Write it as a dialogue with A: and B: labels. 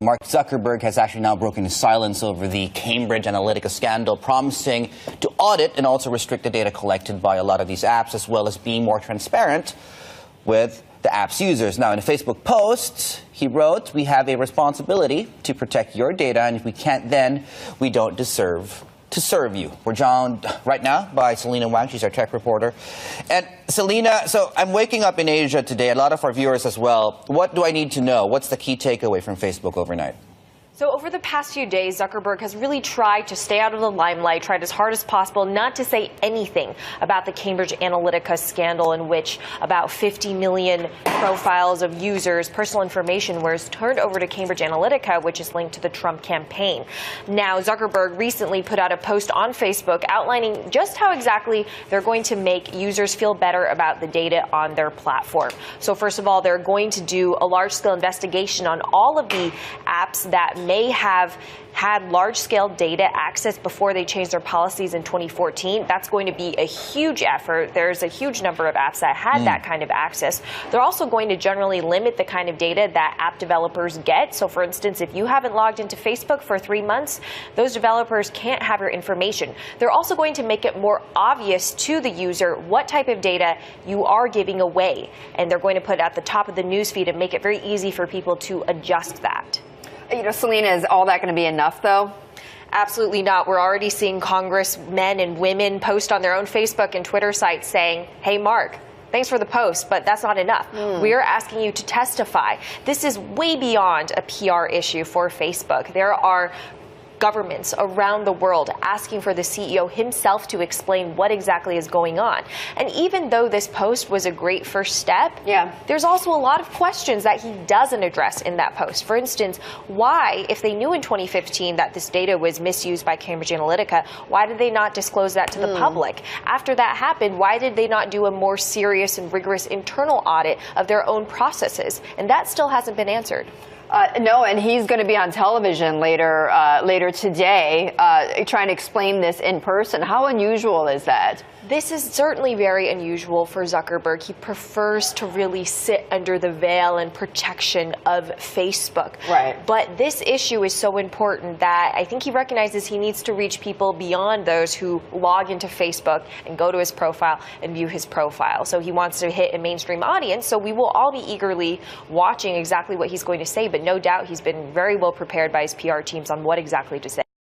A: Mark Zuckerberg has actually now broken his silence over the Cambridge Analytica scandal, promising to audit and also restrict the data collected by a lot of these apps, as well as being more transparent with the app's users. Now, in a Facebook post, he wrote, "We have a responsibility to protect your data, and if we can't, then we don't deserve to serve you." We're joined right now by Selena Wang. She's our tech reporter. And Selena, so I'm waking up in Asia today, a lot of our viewers as well. What do I need to know? What's the key takeaway from Facebook overnight?
B: So over the past few days, Zuckerberg has really tried to stay out of the limelight, tried as hard as possible not to say anything about the Cambridge Analytica scandal, in which about 50 million profiles of users' personal information was turned over to Cambridge Analytica, which is linked to the Trump campaign. Now, Zuckerberg recently put out a post on Facebook outlining just how exactly they're going to make users feel better about the data on their platform. So first of all, they're going to do a large-scale investigation on all of the apps that may have had large-scale data access before they changed their policies in 2014. That's going to be a huge effort. There's a huge number of apps that had that kind of access. They're also going to generally limit the kind of data that app developers get. So for instance, if you haven't logged into Facebook for 3 months, those developers can't have your information. They're also going to make it more obvious to the user what type of data you are giving away. And they're going to put it at the top of the newsfeed and make it very easy for people to adjust that.
C: You know, Selena, is all that going to be enough, though?
B: Absolutely not. We're already seeing congressmen and women post on their own Facebook and Twitter sites saying, "Hey, Mark, thanks for the post, but that's not enough. We're asking you to testify." This is way beyond a PR issue for Facebook. There are governments around the world asking for the CEO himself to explain what exactly is going on. And even though this post was a great first step, there's also a lot of questions that he doesn't address in that post. For instance, why, if they knew in 2015 that this data was misused by Cambridge Analytica, why did they not disclose that to the public? After that happened, why did they not do a more serious and rigorous internal audit of their own processes? And that still hasn't been answered.
C: No, and he's going to be on television later today trying to explain this in person. How unusual is that?
B: This is certainly very unusual for Zuckerberg. He prefers to really sit under the veil and protection of Facebook.
C: Right.
B: But this issue is so important that I think he recognizes he needs to reach people beyond those who log into Facebook and go to his profile and view his profile. So he wants to hit a mainstream audience. So we will all be eagerly watching exactly what he's going to say. But no doubt he's been very well prepared by his PR teams on what exactly to say.